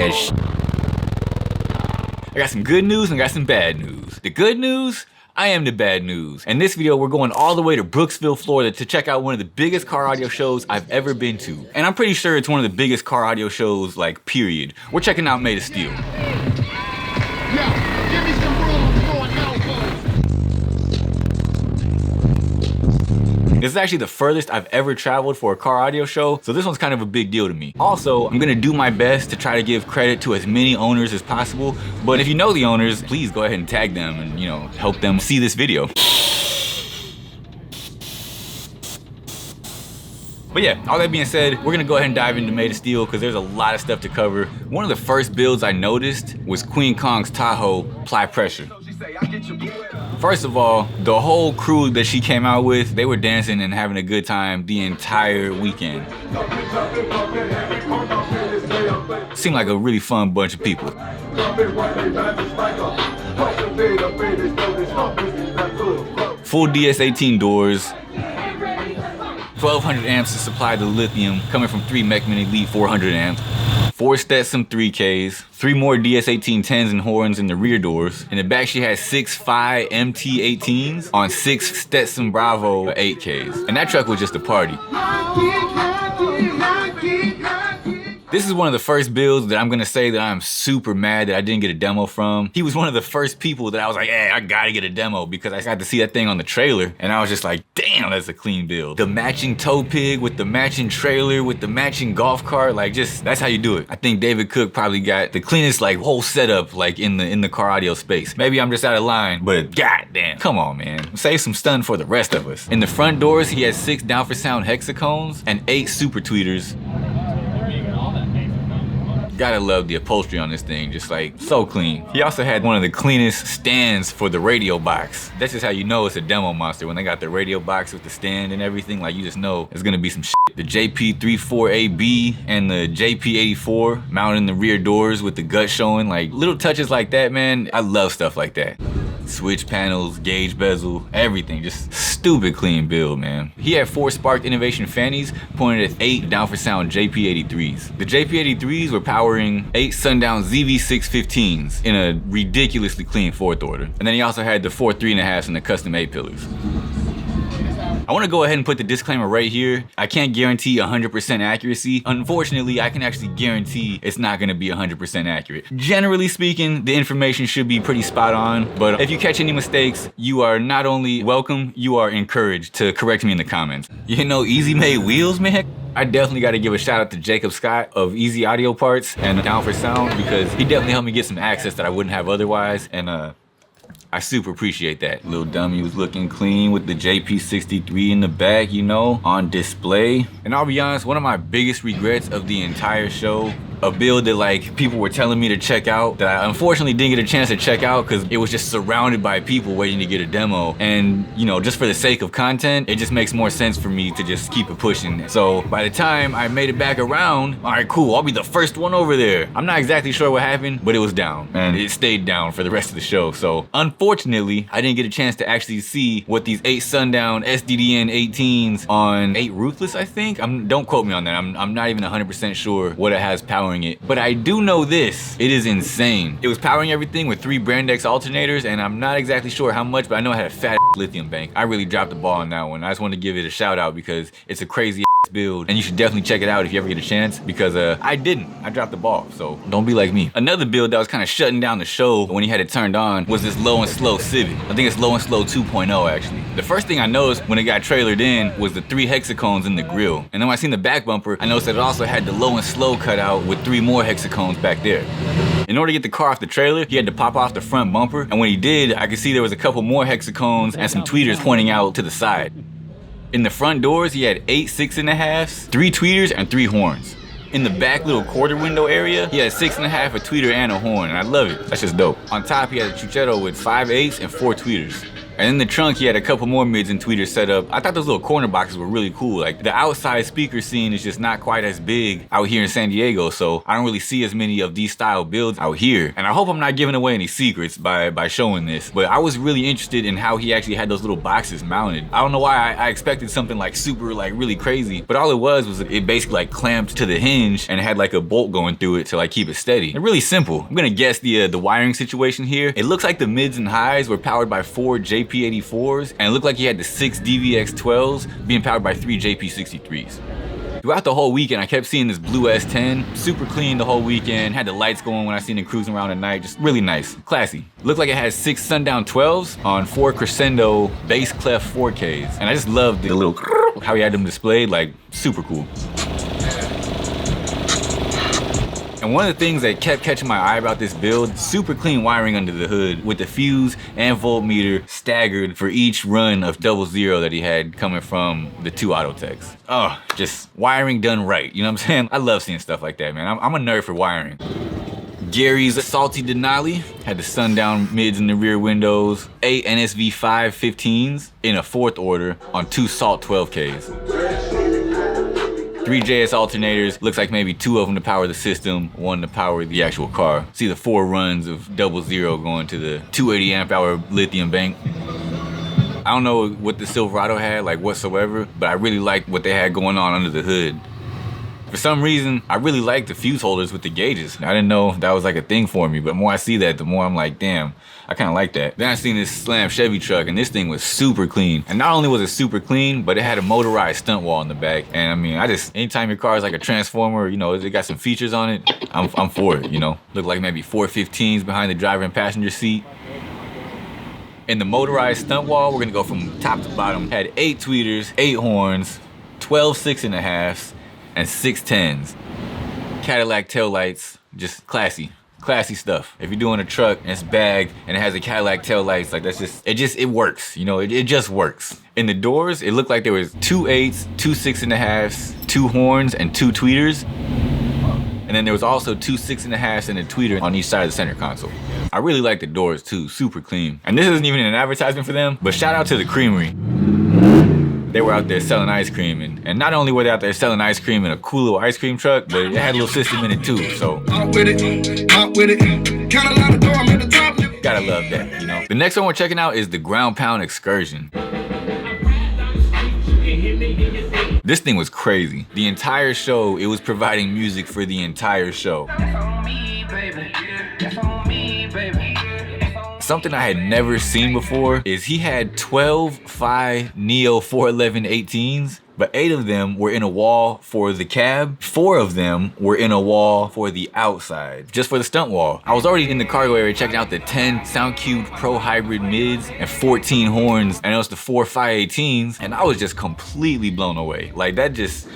that shit. I got some good news and I got some bad news. The good news, I am the bad news. In this video, we're going all the way to Brooksville, Florida to check out one of the biggest car audio shows I've ever been to. And I'm pretty sure it's one of the biggest car audio shows, like, period. We're checking out Made of Steel. This is actually the furthest I've ever traveled for a car audio show, so this one's kind of a big deal to me. Also, I'm gonna do my best to try to give credit to as many owners as possible, but if you know the owners, please go ahead and tag them and, you know, help them see this video. But yeah, all that being said, we're gonna go ahead and dive into Made of Steel because there's a lot of stuff to cover. One of the first builds I noticed was Queen Kong's Tahoe Ply Pressure. First of all, the whole crew that she came out with, they were dancing and having a good time the entire weekend. Seemed like a really fun bunch of people. Full DS18 doors, 1200 amps to supply the lithium, coming from 3 Mechman Elite 400 amps. 4 Stetsom 3Ks, 3 more DS18 10s and horns in the rear doors. In the back, she has 6 Phi MT18s on 6 Stetsom Bravo 8Ks. And that truck was just a party. This is one of the first builds that I'm gonna say that I'm super mad that I didn't get a demo from. He was one of the first people that I was like, hey, I gotta get a demo because I got to see that thing on the trailer and I was just like, damn, that's a clean build. The matching tow pig with the matching trailer with the matching golf cart, like just, that's how you do it. I think David Cook probably got the cleanest like whole setup like in the car audio space. Maybe I'm just out of line, but goddamn, come on man. Save some stun for the rest of us. In the front doors, he has 6 Down4Sound hexacones and 8 super tweeters. Gotta love the upholstery on this thing, just like so clean. He also had one of the cleanest stands for the radio box. That's just how you know it's a demo monster. When they got the radio box with the stand and everything, like you just know it's gonna be some shit. The JP34AB and the JP84 mounted in the rear doors with the gut showing, like little touches like that, man. I love stuff like that. Switch panels, gauge bezel, everything. Just stupid clean build, man. He had 4 Spark Innovation fannies pointed at 8 Down4Sound JP83s. The JP83s were powering 8 Sundown Zv6 15s in a ridiculously clean 4th order. And then he also had the 4 3.5s and the custom 8 pillars. I want to go ahead and put the disclaimer right here. I can't guarantee 100% accuracy. Unfortunately, I can actually guarantee it's not going to be 100% accurate. Generally speaking, the information should be pretty spot on, but if you catch any mistakes, you are not only welcome, you are encouraged to correct me in the comments. You know, Easy Made Wheels, man? I definitely got to give a shout out to Jacob Scott of Easy Audio Parts and Down4Sound because he definitely helped me get some access that I wouldn't have otherwise, and I super appreciate that. Lil Dummy was looking clean with the JP63 in the back, you know, on display. And I'll be honest, one of my biggest regrets of the entire show, a build that like people were telling me to check out that I unfortunately didn't get a chance to check out because it was just surrounded by people waiting to get a demo. And you know, just for the sake of content, it just makes more sense for me to just keep it pushing. So by the time I made it back around, all right, cool, I'll be the first one over there. I'm not exactly sure what happened, but it was down and it stayed down for the rest of the show. So unfortunately, I didn't get a chance to actually see what these 8 Sundown SDDN 18s on 8 Ruthless, I think. Don't quote me on that. I'm not even 100% sure what it has powering it, but I do know this, it is insane. It was powering everything with 3 Brand X alternators, and I'm not exactly sure how much, but I know it had a fat lithium bank. I really dropped the ball on that one. I just wanted to give it a shout out because it's a crazy build, and you should definitely check it out if you ever get a chance because I dropped the ball, so don't be like me. Another build that was kind of shutting down the show when he had it turned on was this Low and Slow Civic. I think it's Low and Slow 2.0 actually. The first thing I noticed when it got trailered in was the 3 hexacones in the grill, and then when I seen the back bumper, I noticed that it also had the Low and Slow cut out with 3 more hexacones back there. In order to get the car off the trailer, he had to pop off the front bumper, and when he did, I could see there was a couple more hexacones and some tweeters pointing out to the side. In the front doors, he had 8 6.5s, 3 tweeters, and 3 horns. In the back little quarter window area, he had 6.5, a tweeter, and a horn, and I love it. That's just dope. On top, he had a chuchetto with 5 8s and 4 tweeters. And in the trunk, he had a couple more mids and tweeters set up. I thought those little corner boxes were really cool. Like the outside speaker scene is just not quite as big out here in San Diego, so I don't really see as many of these style builds out here. And I hope I'm not giving away any secrets by showing this, but I was really interested in how he actually had those little boxes mounted. I don't know why I expected something like super, like really crazy, but all it was it basically like clamped to the hinge and it had like a bolt going through it to like keep it steady. And really simple. I'm gonna guess the wiring situation here. It looks like the mids and highs were powered by 4 JP84s, and it looked like he had the 6 DVX12s being powered by 3 JP63s. Throughout the whole weekend, I kept seeing this blue S10, super clean the whole weekend, had the lights going when I seen it cruising around at night, just really nice, classy. Looked like it had 6 Sundown 12s on 4 crescendo bass clef 4Ks, and I just loved the little how he had them displayed, like super cool. And one of the things that kept catching my eye about this build, super clean wiring under the hood with the fuse and voltmeter staggered for each run of 00 that he had coming from the 2 auto techs. Oh, just wiring done right, you know what I'm saying? I love seeing stuff like that, man. I'm a nerd for wiring. Gary's Salty Denali had the Sundown mids in the rear windows, 8 NSV5 15s in a 4th order on 2 Salt 12Ks. 3 JS alternators, looks like maybe 2 of them to power the system, 1 to power the actual car. See the 4 runs of 00 going to the 280 amp hour lithium bank. I don't know what the Silverado had like whatsoever, but I really liked what they had going on under the hood. For some reason, I really like the fuse holders with the gauges. I didn't know that was like a thing for me, but the more I see that, the more I'm like, damn, I kind of like that. Then I seen this slam Chevy truck, and this thing was super clean. And not only was it super clean, but it had a motorized stunt wall in the back. And I mean, anytime your car is like a transformer, you know, it got some features on it, I'm for it, you know. Looked like maybe 4 15s behind the driver and passenger seat. In the motorized stunt wall, we're gonna go from top to bottom. Had 8 tweeters, 8 horns, 12 6.5s, and 6 10s. Cadillac taillights, just classy stuff. If you're doing a truck and it's bagged and it has a Cadillac taillights, like it works, you know, it just works. In the doors, it looked like there was 2 8s, 2 6.5s, 2 horns, and 2 tweeters. And then there was also 2 6.5s and a tweeter on each side of the center console. I really like the doors too, super clean. And this isn't even an advertisement for them, but shout out to the creamery. They were out there selling ice cream, and not only were they out there selling ice cream in a cool little ice cream truck, but it had a little system in it too, so. Gotta love that, you know. The next one we're checking out is the Ground Pound Excursion. This thing was crazy. The entire show, it was providing music for the entire show. Something I had never seen before is he had 12 Phi Neo 411 18s, but 8 of them were in a wall for the cab, 4 of them were in a wall for the outside, just for the stunt wall. I was already in the cargo area checking out the 10 SoundCube Pro Hybrid mids and 14 horns, and it was the 4 Phi 18s, and I was just completely blown away. Like that just...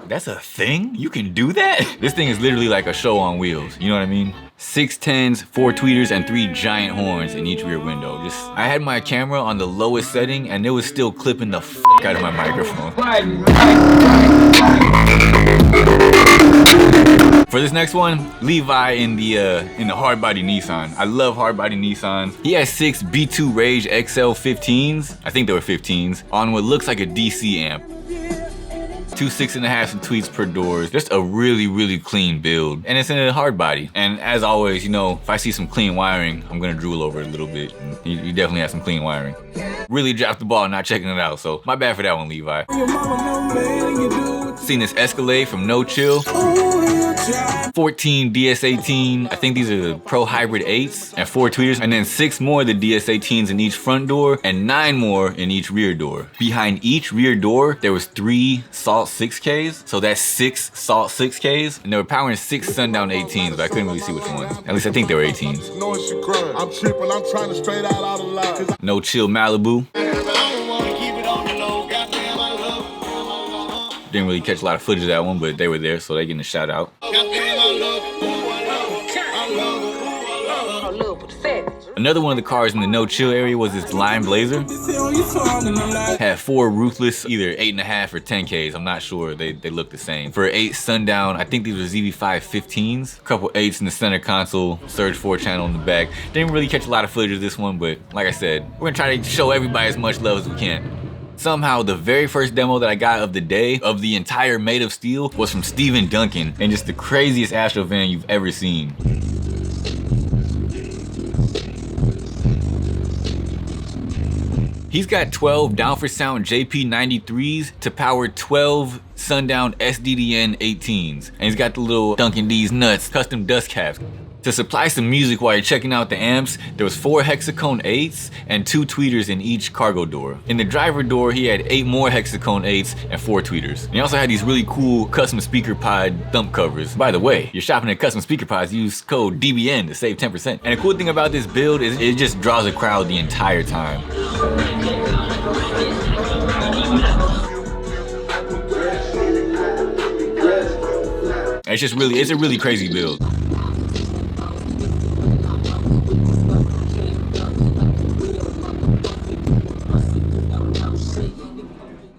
That's a thing? You can do that? This thing is literally like a show on wheels, you know what I mean? 6 10s, 4 tweeters, and 3 giant horns in each rear window. I had my camera on the lowest setting and it was still clipping the f out of my microphone. For this next one, Levi in the Hardbody Nissan. I love Hardbody Nissans. He has 6 B2 Rage XL 15s, I think they were 15s, on what looks like a DC amp. 2 6.5s and tweets per door. Just a really, really clean build. And it's in a hard body. And as always, you know, if I see some clean wiring, I'm gonna drool over it a little bit. You definitely have some clean wiring. Really dropped the ball not checking it out, so my bad for that one, Levi. Seen this Escalade from NoChill. 14 DS18, I think these are the Pro Hybrid 8s, and 4 tweeters, and then 6 more of the DS18s in each front door, and 9 more in each rear door. Behind each rear door, there was 3 Salt 6Ks, so that's 6 Salt 6Ks, and they were powering 6 Sundown 18s, but I couldn't really see which ones. At least I think they were 18s. NoChill Malibu. Didn't really catch a lot of footage of that one, but they were there, so they getting a shout out. Another one of the cars in the no-chill area was this lime Blazer. Had 4 ruthless, either 8.5 or 10Ks. I'm not sure. They look the same. For 8 Sundown, I think these were ZV5 15s. A couple 8s in the center console, Surge 4 channel in the back. Didn't really catch a lot of footage of this one, but like I said, we're gonna try to show everybody as much love as we can. Somehow, the very first demo that I got of the day of the entire Made of Steel was from Steven Dunkin, and just the craziest Astro van you've ever seen. He's got 12 Down4Sound JP93s to power 12 Sundown SDDN 18s. And he's got the little Dunkin Deez nuts, custom dust caps. To supply some music while you're checking out the amps, there was 4 hexacone 8s and 2 tweeters in each cargo door. In the driver door, he had 8 more hexacone 8s and 4 tweeters. And he also had these really cool custom speaker pod thumb covers. By the way, you're shopping at custom speaker pods, use code DBN to save 10%. And the cool thing about this build is it just draws a crowd the entire time. It's a really crazy build.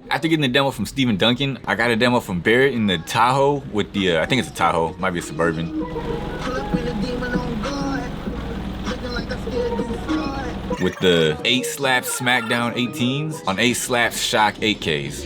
After getting the demo from Steven Dunkin, I got a demo from Barret in the Tahoe with the, I think it's a Tahoe, might be a Suburban. With the 8 Slapz Smackdown 18s on 8 Slapz Shock 8Ks.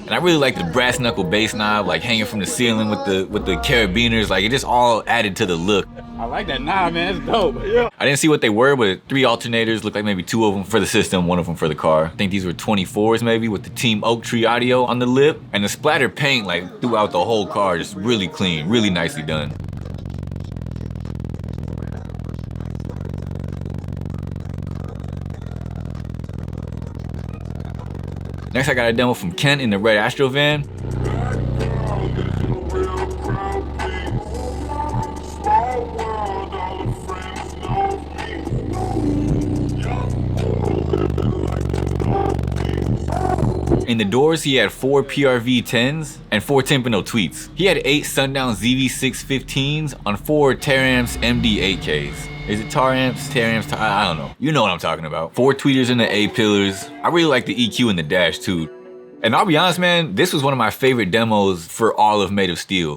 And I really like the brass knuckle bass knob, like hanging from the ceiling with the carabiners, like it just all added to the look. I like that knob, man, it's dope. Yeah. I didn't see what they were, but 3 alternators, looked like maybe 2 of them for the system, 1 of them for the car. I think these were 24s maybe, with the Team Oak Tree audio on the lip. And the splatter paint like throughout the whole car, just really clean, really nicely done. Next, I got a demo from Kent in the red Astro van. In the doors, he had 4 PRV 10s and 4 Timpano tweets. He had 8 Sundown Zv6 15s on 4 Taramps MD 8Ks. Is it Taramps? Taramps? I don't know. You know what I'm talking about. 4 tweeters in the A pillars. I really like the EQ in the dash too. And I'll be honest, man, this was one of my favorite demos for all of Made of Steel.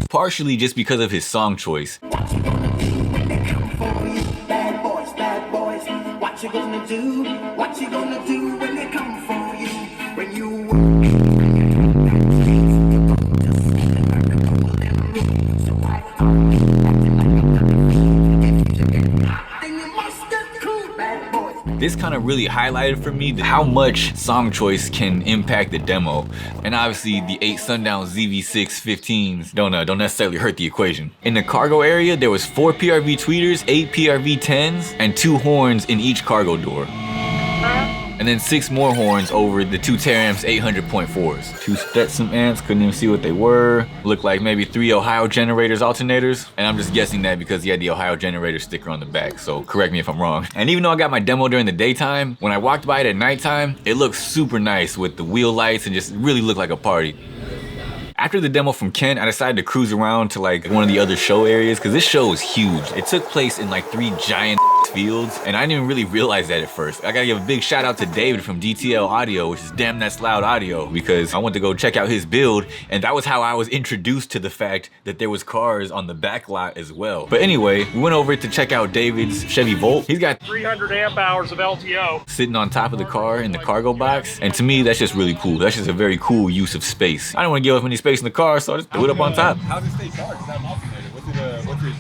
Partially just because of his song choice. What you gonna do? What you gonna do when they come for you? When you This kind of really highlighted for me how much song choice can impact the demo. And obviously the 8 Sundown Zv6 15s don't necessarily hurt the equation. In the cargo area, there was 4 PRV tweeters, 8 PRV 10s, and 2 horns in each cargo door. And then 6 more horns over the 2 Taramps 800.4s. 2 Stetsom amps, couldn't even see what they were. Looked like maybe 3 Ohio Generators alternators. And I'm just guessing that because he had the Ohio Generator sticker on the back, so correct me if I'm wrong. And even though I got my demo during the daytime, when I walked by it at nighttime, it looked super nice with the wheel lights and just really looked like a party. After the demo from Kent, I decided to cruise around to like one of the other show areas because this show was huge. It took place in like 3 giant fields and I didn't even really realize that at first. I gotta give a big shout out to David from DTL Audio, which is Damn That's Loud Audio, because I went to go check out his build and that was how I was introduced to the fact that there was cars on the back lot as well. But anyway, we went over to check out David's Chevy Volt. He's got 300 amp hours of LTO sitting on top of the car in the cargo box, and to me that's just really cool. That's just a very cool use of space. I don't want to give up any space in the car, so I just threw it up on top. How's it stay charged? Is that an alternator? What's it?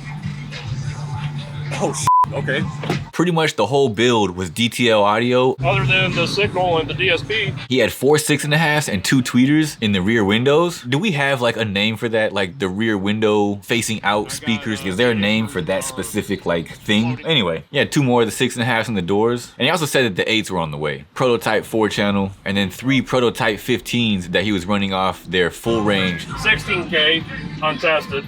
Oh, okay. Pretty much the whole build was DTL audio. other than the signal and the DSP. He had 4 6.5s and 2 tweeters in the rear windows. Do we have like a name for that? Like the rear window facing out speakers? Is there a name for that specific like thing? Anyway, he had 2 more of the 6.5s in the doors. And he also said that the 8s were on the way. Prototype 4 channel, and then 3 prototype 15s that he was running off their full range. 16K untested.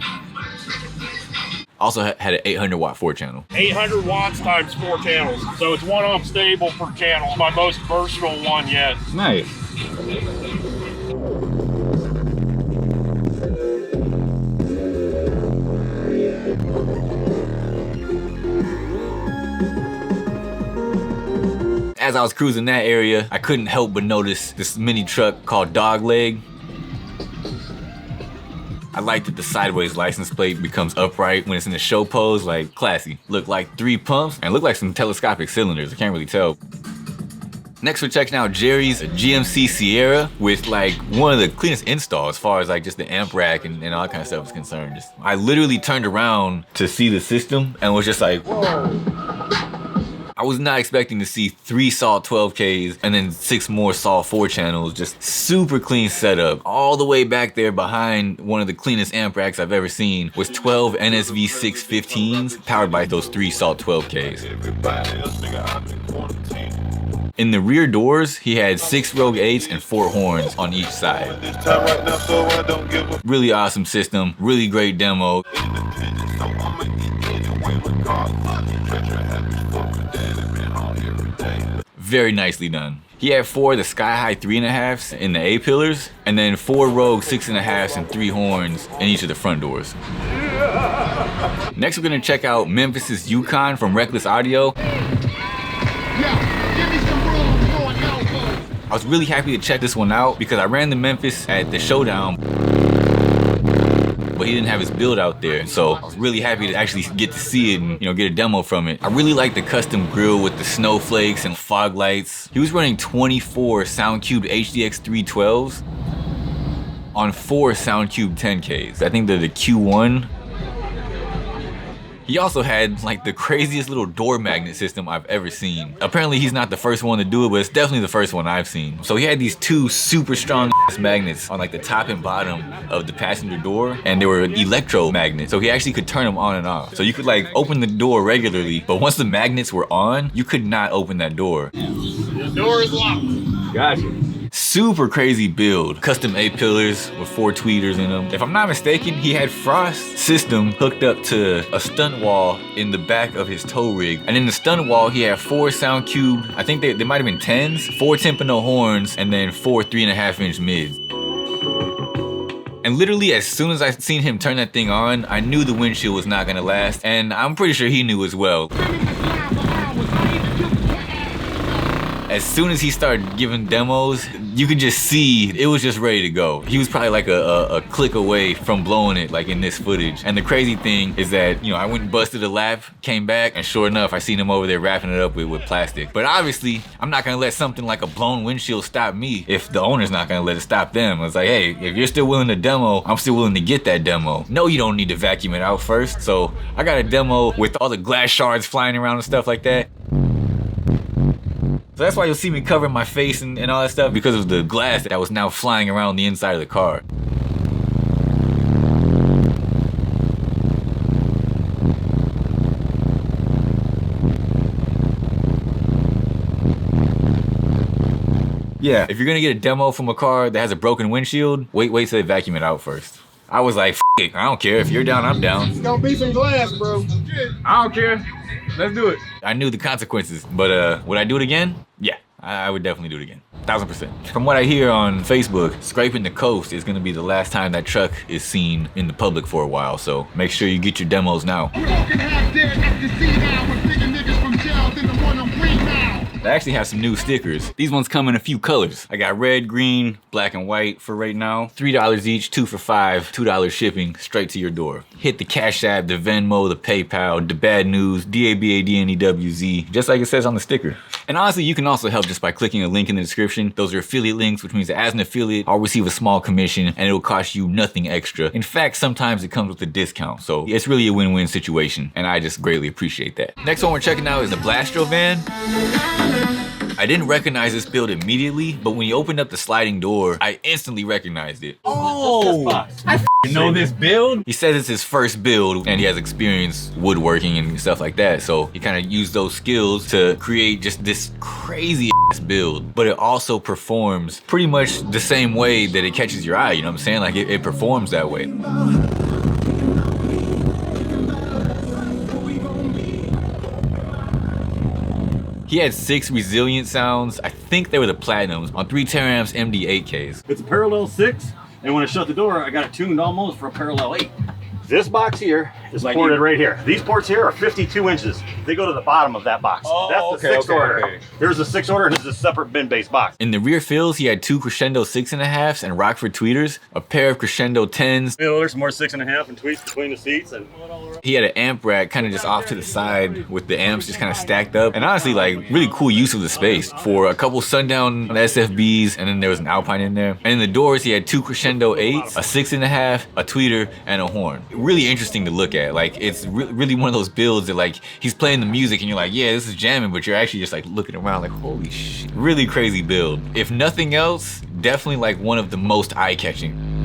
Also had an 800 watt 4 channel. 800 watts times 4 channels. So it's 1 ohm stable per channel. My most versatile one yet. Nice. As I was cruising that area, I couldn't help but notice this mini truck called Dogleg. I like that the sideways license plate becomes upright when it's in the show pose, like classy. Look like 3 pumps and look like some telescopic cylinders. I can't really tell. Next we're checking out Jerry's GMC Sierra with like one of the cleanest installs as far as like just the amp rack and all that kind of stuff is concerned. I literally turned around to see the system and was just like, whoa. I was not expecting to see 3 Salt 12Ks and then 6 more Salt 4 channels, just super clean setup. All the way back there behind one of the cleanest amp racks I've ever seen was 12 NSV 615s powered by those 3 Salt 12Ks. In the rear doors, he had 6 Rogue 8s and 4 horns on each side. Really awesome system, really great demo. Very nicely done. He had 4 of the Sky High 3.5s in the A pillars, and then 4 Rogue 6.5s and 3 horns in each of the front doors. Next, we're gonna check out Memphis's Yukon from Reckless Audio. I was really happy to check this one out because I ran the Memphis at the showdown, but he didn't have his build out there. So I was really happy to actually get to see it and, you know, get a demo from it. I really like the custom grill with the snowflakes and fog lights. He was running 24 SoundCube HDX 312s on 4 SoundCube 10Ks. I think they're the Q1. He also had like the craziest little door magnet system I've ever seen. Apparently he's not the first one to do it, but it's definitely the first one I've seen. So he had these 2 super strong magnets on like the top and bottom of the passenger door, and they were electro magnets. So he actually could turn them on and off. So you could like open the door regularly, but once the magnets were on, you could not open that door. The door is locked. Gotcha. Super crazy build. Custom A-pillars with 4 tweeters in them. If I'm not mistaken, he had Frost system hooked up to a stunt wall in the back of his tow rig. And in the stunt wall, he had 4 SoundCube, I think they might have been 10s, 4 Timpano horns, and then 4 3.5-inch mids. And literally as soon as I seen him turn that thing on, I knew the windshield was not gonna last, and I'm pretty sure he knew as well. As soon as he started giving demos, you could just see it was just ready to go. He was probably like a click away from blowing it like in this footage. And the crazy thing is that, you know, I went and busted a lap, came back, and sure enough, I seen him over there wrapping it up with plastic. But obviously, I'm not gonna let something like a blown windshield stop me if the owner's not gonna let it stop them. It's like, hey, if you're still willing to demo, I'm still willing to get that demo. No, you don't need to vacuum it out first. So I got a demo with all the glass shards flying around and stuff like that. So that's why you'll see me covering my face and all that stuff, because of the glass that was now flying around the inside of the car. Yeah, if you're gonna get a demo from a car that has a broken windshield, wait till they vacuum it out first. I was like, F it, I don't care. If you're down, I'm down. It's gonna be some glass, bro. I don't care. Let's do it. I knew the consequences, but would I do it again? Yeah, I would definitely do it again. 1000%. From what I hear on Facebook, scraping the coast is gonna be the last time that truck is seen in the public for a while, so make sure you get your demos now. I actually have some new stickers. These ones come in a few colors. I got red, green, black, and white for right now. $3 each, 2 for $5, $2 shipping, straight to your door. Hit the Cash App, the Venmo, the PayPal, the Bad News, DABADNEWZ, just like it says on the sticker. And honestly, you can also help just by clicking a link in the description. Those are affiliate links, which means that as an affiliate, I'll receive a small commission and it'll cost you nothing extra. In fact, sometimes it comes with a discount. So it's really a win-win situation, and I just greatly appreciate that. Next one we're checking out is the Blastro van. I didn't recognize this build immediately, but when he opened up the sliding door, I instantly recognized it. Oh, I know this build? He says it's his first build and he has experience woodworking and stuff like that. So he kind of used those skills to create just this crazy ass build, but it also performs pretty much the same way that it catches your eye. You know what I'm saying? Like it performs that way. He had 6 resilient sounds. I think they were the Platinums on 3 Teramps MD8Ks. It's a parallel 6, and when I shut the door, I got it tuned almost for a parallel 8. This box here is Like ported you- right here. These ports here are 52 inches. They go to the bottom of that box. Oh, That's the okay, 6 okay, order. okay. Here's the 6 order, and this is a separate bin-based box. In the rear fills, he had 2 Crescendo 6.5s and Rockford tweeters, a pair of Crescendo 10s. You know, there's some more 6.5 and tweets between the seats. And He had an amp rack kind of just off to the side with the amps just kind of stacked up. And honestly, like, really cool use of the space for a couple Sundown SFBs, and then there was an Alpine in there. And in the doors, he had 2 Crescendo 8s, a 6.5, a tweeter, and a horn. Really interesting to look at. Like, it's really one of those builds that, like, he's playing the music and you're like, yeah, this is jamming, but you're actually just like looking around like, holy shit. Really crazy build. If nothing else, definitely like one of the most eye-catching.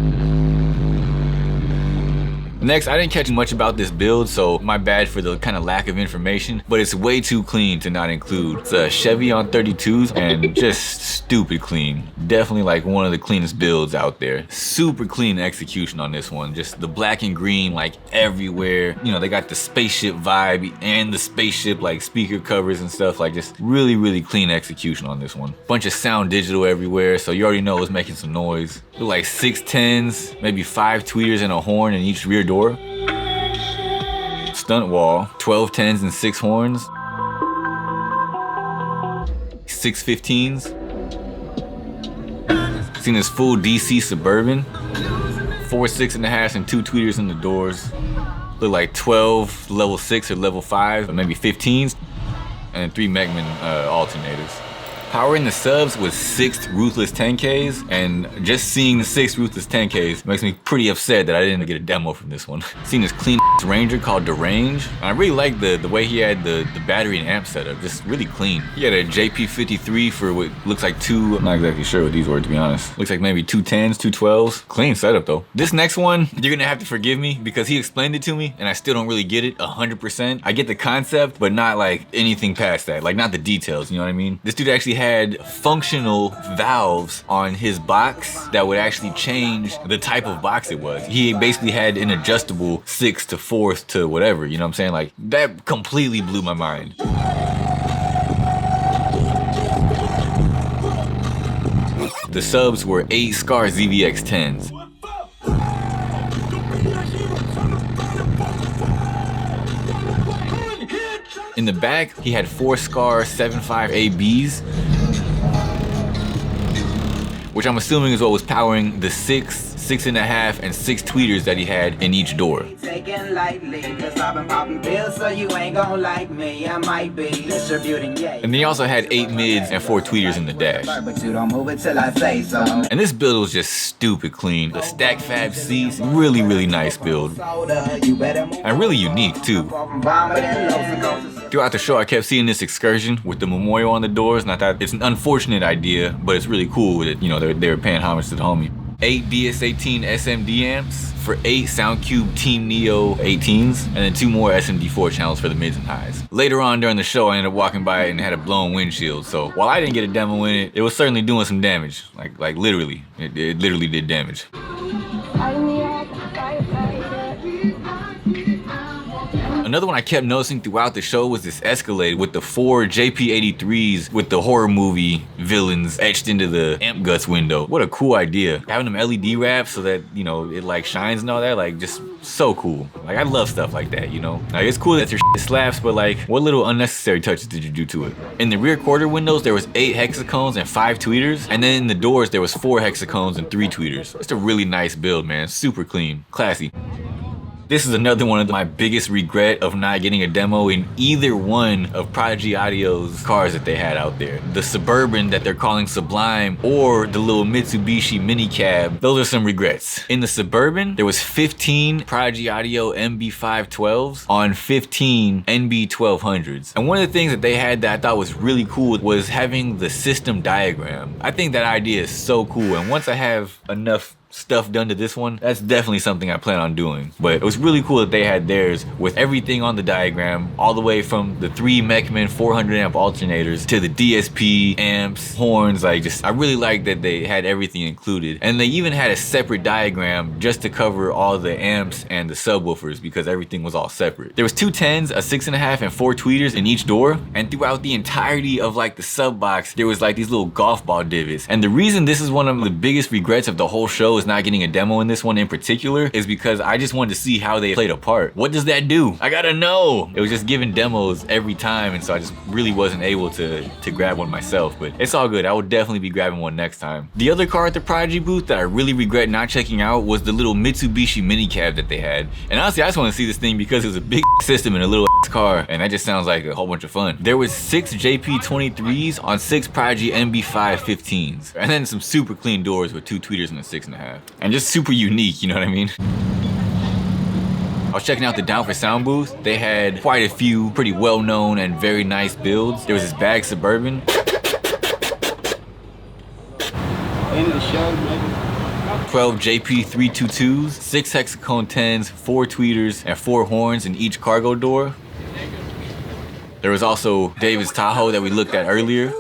Next, I didn't catch much about this build, so my bad for the kind of lack of information, but it's way too clean to not include. It's a Chevy on 32s and just stupid clean. Definitely like one of the cleanest builds out there. Super clean execution on this one. Just the black and green like everywhere. You know, they got the spaceship vibe and the spaceship like speaker covers and stuff. Like just really clean execution on this one. Bunch of sound digital everywhere, so you already know it's making some noise. Look like 6 10s, maybe 5 tweeters and a horn in each rear door. Stunt wall, 12 10s and 6 horns. 6 15s. Seen this full DC Suburban. 4 6.5s and 2 tweeters in the doors. Look like 12 level 6 or level 5, or maybe 15s. And 3 Mechman alternators. Powering the subs with 6 Ruthless 10Ks, and just seeing the 6 Ruthless 10Ks makes me pretty upset that I didn't get a demo from this one. Seen this clean Ranger called The Range. And I really like the way he had the battery and amp setup, just really clean. He had a JP53 for what looks like 2, I'm not exactly sure what these were to be honest. Looks like maybe 2 10s, 2 12s. Clean setup though. This next one, you're gonna have to forgive me because he explained it to me and I still don't really get it 100%. I get the concept, but not like anything past that, like not the details, you know what I mean? This dude actually had functional valves on his box that would actually change the type of box it was. He basically had an adjustable 6 to 4th to whatever, you know what I'm saying? Like that completely blew my mind. The subs were 8 Scar ZVX 10s. In the back, he had 4 Scar 7.5 ABs, which I'm assuming is what was powering the 6, 6.5, and 6 tweeters that he had in each door. Taking lightly, 'cause I've been popping pills, so you ain't gon' like me. I might be distributing, yeah. And then he also had 8 mids and 4 tweeters in the dash. But you don't move it till I say so. And this build was just stupid clean. The stack fab seats, really nice build. And really unique too. Throughout the show, I kept seeing this Excursion with the memorial on the doors, and I thought it's an unfortunate idea, but it's really cool that, you know, they're paying homage to the homie. 8 DS18 SMD amps for 8 SoundCube Team Neo 18s, and then 2 more SMD4 channels for the mids and highs. Later on during the show, I ended up walking by it and had a blown windshield, so while I didn't get a demo in it, it was certainly doing some damage. Like literally, it literally did damage. Another one I kept noticing throughout the show was this Escalade with the 4 JP83s with the horror movie villains etched into the amp guts window. What a cool idea. Having them LED wraps so that, you know, it like shines and all that, like just so cool. Like I love stuff like that, you know? Like it's cool that your shit slaps, but like what little unnecessary touches did you do to it? In the rear quarter windows, there was 8 hexacones and 5 tweeters. And then in the doors, there was 4 hexacones and 3 tweeters. It's a really nice build, man. Super clean, classy. This is another one of my biggest regret of not getting a demo in either one of Prodigy Audio's cars that they had out there. The Suburban that they're calling Sublime or the little Mitsubishi mini cab, those are some regrets. In the Suburban, there was 15 Prodigy Audio MB512s on 15 NB1200s. And one of the things that they had that I thought was really cool was having the system diagram. I think that idea is so cool, and once I have enough stuff done to this one, that's definitely something I plan on doing. But it was really cool that they had theirs with everything on the diagram, all the way from the 3 Mechman 400 amp alternators to the DSP amps, horns. Like just, I really like that they had everything included. And they even had a separate diagram just to cover all the amps and the subwoofers because everything was all separate. There was 2 10s, a 6.5, and 4 tweeters in each door. And throughout the entirety of like the sub box, there was like these little golf ball divots. And the reason this is one of the biggest regrets of the whole show chose not getting a demo in this one in particular is because I just wanted to see how they played a part. What does that do? I gotta know. It was just giving demos every time, and so I just really wasn't able to grab one myself, but it's all good. I will definitely be grabbing one next time. The other car at the Prodigy booth that I really regret not checking out was the little Mitsubishi mini cab that they had. And honestly, I just want to see this thing because it was a big system in a little car, and that just sounds like a whole bunch of fun. There was 6 JP23s on 6 Prodigy MB5 15s, and then some super clean doors with 2 tweeters and a 6.5, and just super unique, you know what I mean? I was checking out the Down4Sound booth. They had quite a few pretty well-known and very nice builds. There was this Bag Suburban. End of the show, maybe. 12 JP322s, 6 hexacone 10s, 4 tweeters, and 4 horns in each cargo door. There was also David's Tahoe that we looked at earlier.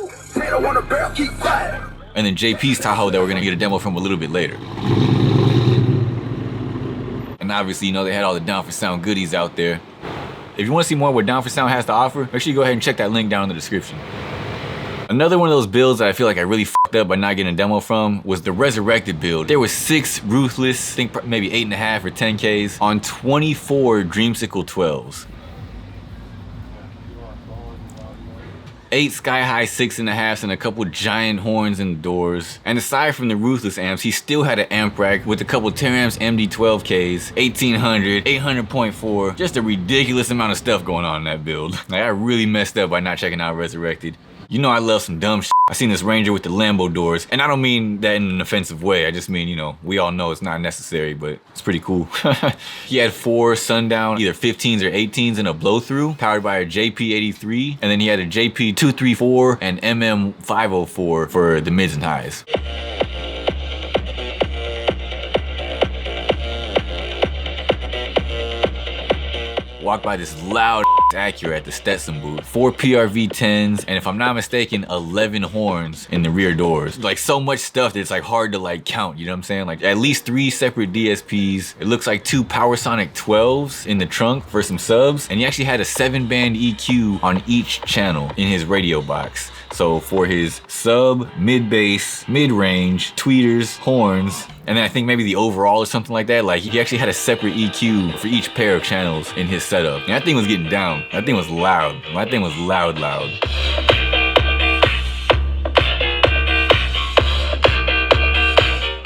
And then JP's Tahoe that we're gonna get a demo from a little bit later. And obviously, you know, they had all the Down4Sound goodies out there. If you want to see more of what Down4Sound has to offer, make sure you go ahead and check that link down in the description. Another one of those builds that I feel like I really f***ed up by not getting a demo from was the Resurrected build. There was 6 Ruthless, I think maybe 8.5 or 10Ks on 24 Dreamsicle 12s. 8 Sky High 6.5s and a couple giant horns in the doors. And aside from the Ruthless amps, he still had an amp rack with a couple Teramps MD12Ks, 1800, 800.4, just a ridiculous amount of stuff going on in that build. Like, I really messed up by not checking out Resurrected. You know I love some dumb shit. I seen this Ranger with the Lambo doors, and I don't mean that in an offensive way. I just mean, you know, we all know it's not necessary, but it's pretty cool. He had 4 Sundown, either 15s or 18s in a blow-through, powered by a JP83, and then he had a JP234 and MM504 for the mids and highs. Walked by this loud Acura at the Stetsom booth. 4 PRV 10s, and if I'm not mistaken, 11 horns in the rear doors. Like, so much stuff that it's like hard to like count, you know what I'm saying? Like at least 3 separate DSPs. It looks like 2 Powersonic 12s in the trunk for some subs, and he actually had a 7-band EQ on each channel in his radio box. So for his sub, mid-bass, mid-range, tweeters, horns, and then I think maybe the overall or something like that. Like, he actually had a separate EQ for each pair of channels in his setup. And that thing was getting down. That thing was loud. That thing was loud.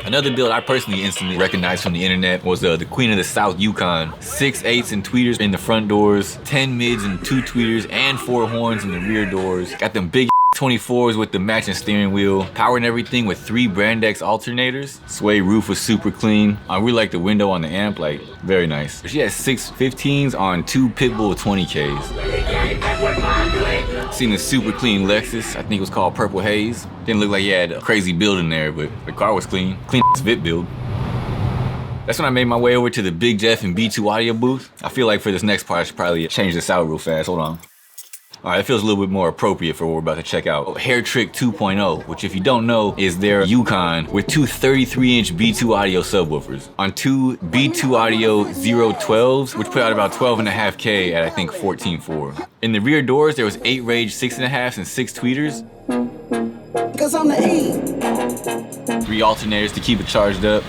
Another build I personally instantly recognized from the internet was the Queen of the South Yukon. 6 8s and tweeters in the front doors, 10 mids and 2 tweeters, and 4 horns in the rear doors. Got them big 24s with the matching steering wheel, powering everything with 3 Brand X alternators. Sway roof was super clean. I really like the window on the amp, like, very nice. She had 6 15s on 2 Pitbull 20Ks. Seen the super clean Lexus, I think it was called Purple Haze. Didn't look like he had a crazy build in there, but the car was clean. Clean VIP build. That's when I made my way over to the Big Jeff and B2 Audio booth. I feel like for this next part, I should probably change this out real fast. Hold on. All right, it feels a little bit more appropriate for what we're about to check out. Hair Trick 2.0, which if you don't know, is their Yukon with 2 33-inch B2 Audio subwoofers on 2 B2 Audio 012s, which put out about 12.5K at I think 14.4. In the rear doors, there was 8 Rage 6.5s and 6 tweeters. Cause I'm the E. 3 alternators to keep it charged up.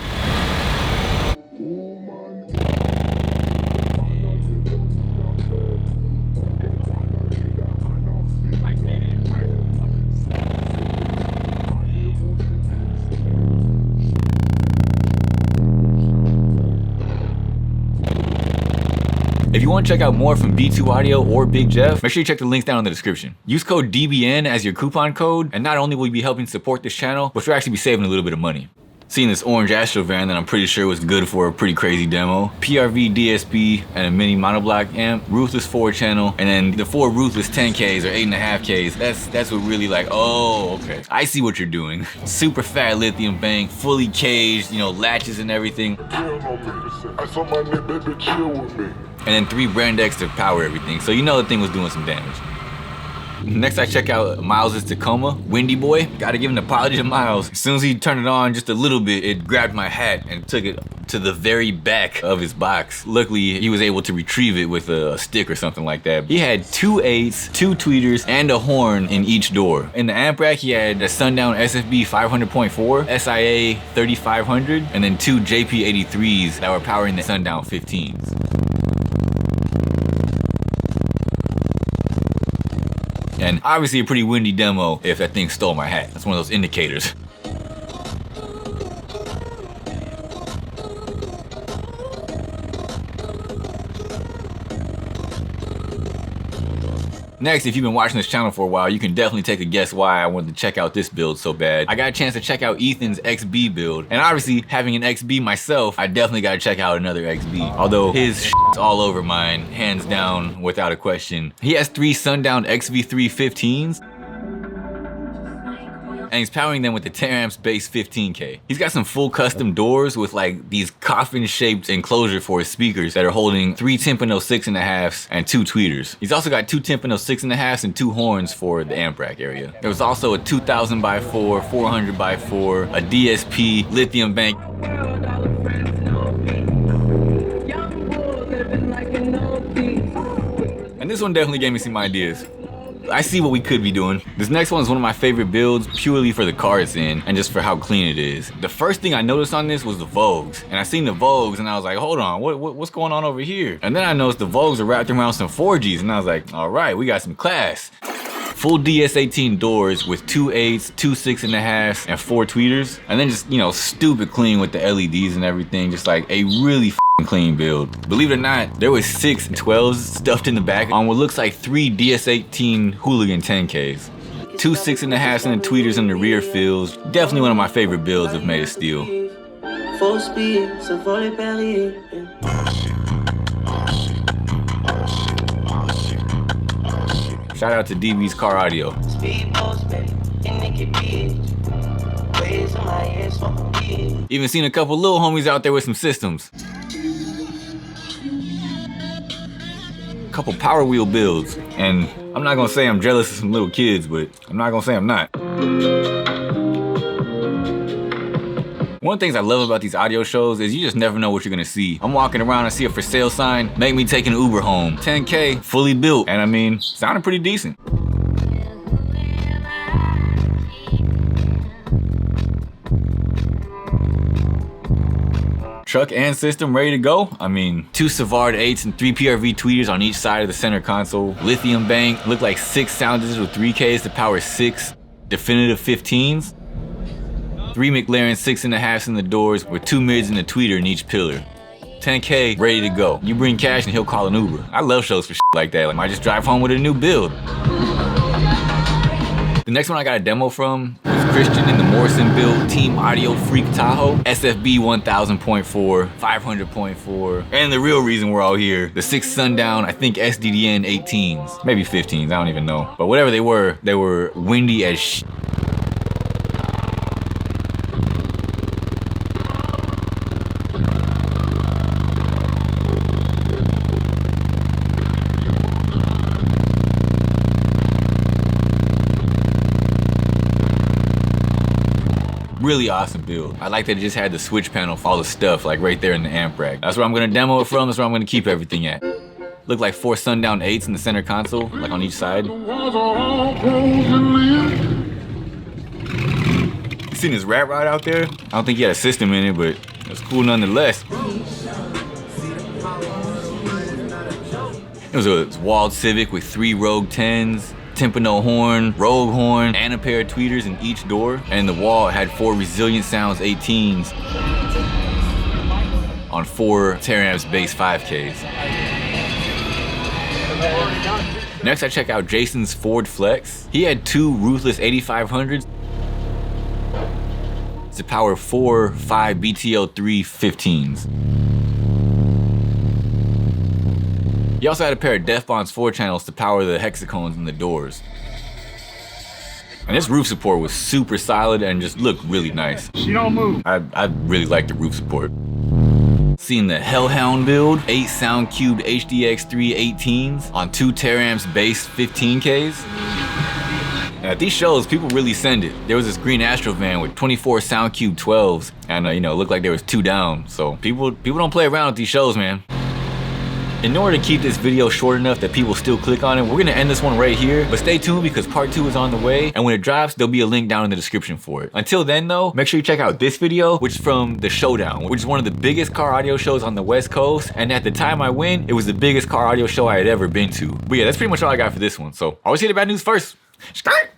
If you want to check out more from B2 Audio or Big Jeff, make sure you check the links down in the description. Use code DBN as your coupon code, and not only will you be helping support this channel, but you'll actually be saving a little bit of money. Seeing this orange Astro van that I'm pretty sure was good for a pretty crazy demo. PRV DSP and a mini monoblock amp, Ruthless 4-channel, and then the 4 Ruthless 10Ks or 8.5Ks. That's what really like, oh, okay. I see what you're doing. Super fat lithium bank, fully caged, you know, latches and everything. And then 3 Brand X to power everything. So you know the thing was doing some damage. Next I check out Miles' Tacoma, Windy Boy. Gotta give an apology to Miles. As soon as he turned it on just a little bit, it grabbed my hat and took it to the very back of his box. Luckily, he was able to retrieve it with a stick or something like that. He had 2 8s, 2 tweeters, and a horn in each door. In the amp rack, he had a Sundown SFB 500.4, SIA 3500, and then 2 JP83s that were powering the Sundown 15s. And obviously a pretty windy demo if that thing stole my hat. That's one of those indicators. Next, if you've been watching this channel for a while, you can definitely take a guess why I wanted to check out this build so bad. I got a chance to check out Ethan's XB build, and obviously having an XB myself, I definitely got to check out another XB. Although his shit's all over mine, hands down, without a question. He has 3 Sundown XV3 15s. And he's powering them with the 10 amps base 15K. He's got some full custom doors with like these coffin-shaped enclosure for his speakers that are holding 3 Timpano 6.5s and 2 tweeters. He's also got 2 Timpano 6.5s and 2 horns for the amp rack area. There was also a 2000x4, 400x4, a DSP, lithium bank. And this one definitely gave me some ideas. I see what we could be doing. This next one is one of my favorite builds purely for the car it's in and just for how clean it is. The first thing I noticed on this was the Vogues. And I seen the Vogues and I was like, hold on, what's going on over here? And then I noticed the Vogues are wrapped around some 4Gs and I was like, all right, we got some class. Full DS18 doors with 2 8s, 2 6.5s, and 4 tweeters. And then just, you know, stupid clean with the LEDs and everything. Just like a really clean build. Believe it or not, there was 6 12s stuffed in the back on what looks like 3 DS18 Hooligan 10Ks. 2 6.5s and the tweeters in the rear fills. Definitely one of my favorite builds of Made of Steel. Full speed, so volley Perrier. Shout out to DB's Car Audio. Even seen a couple little homies out there with some systems. Couple power wheel builds. And I'm not gonna say I'm jealous of some little kids, but I'm not gonna say I'm not. One of the things I love about these audio shows is you just never know what you're gonna see. I'm walking around and see a for sale sign, make me take an Uber home. 10K, fully built, and I mean, sounded pretty decent. Truck and system ready to go. I mean, 2 Savard 8s and 3 PRV tweeters on each side of the center console. Lithium bank, look like 6 sounders with 3Ks to power 6 definitive 15s. 3 McLaren 6.5s in the doors with 2 mids and a tweeter in each pillar. 10K, ready to go. You bring cash and he'll call an Uber. I love shows for shit like that. Like, I might just drive home with a new build. The next one I got a demo from was Christian in the Morrison build Team Audio Freak Tahoe. SFB 1000.4, 500.4, and the real reason we're all here, the 6 Sundown, I think SDDN 18s, maybe 15s, I don't even know. But whatever they were windy as shit. Really awesome build. I like that it just had the switch panel for all the stuff like right there in the amp rack. That's where I'm gonna demo it from, that's where I'm gonna keep everything at. Look like 4 Sundown 8s in the center console, like on each side. You seen his rat rod out there? I don't think he had a system in it, but it's cool nonetheless. It was a walled Civic with 3 Rogue 10s, Timpano horn, Rogue horn, and a pair of tweeters in each door. And the wall had 4 Resilient Sounds 18s on 4 Teraamps base 5Ks. Next I check out Jason's Ford Flex. He had 2 Ruthless 8500s to power 4 5 BTO3 15s. He also had a pair of Def Bonds 4 channels to power the hexacones in the doors. And this roof support was super solid and just looked really nice. She don't move. I really like the roof support. seen the Hellhound build, 8 sound cubed HDX3 18s on 2 Teramps bass 15Ks. And at these shows, people really send it. There was this green Astro van with 24 SoundCube 12s, and you know, it looked like there was 2 down. So people don't play around with these shows, man. In order to keep this video short enough that people still click on it, we're gonna end this one right here, but stay tuned because part 2 is on the way, and when it drops, there'll be a link down in the description for it. Until then though, make sure you check out this video, which is from the Showdown, which is one of the biggest car audio shows on the West Coast, and at the time I went, it was the biggest car audio show I had ever been to. But yeah, that's pretty much all I got for this one, so always hear the bad news first. Start!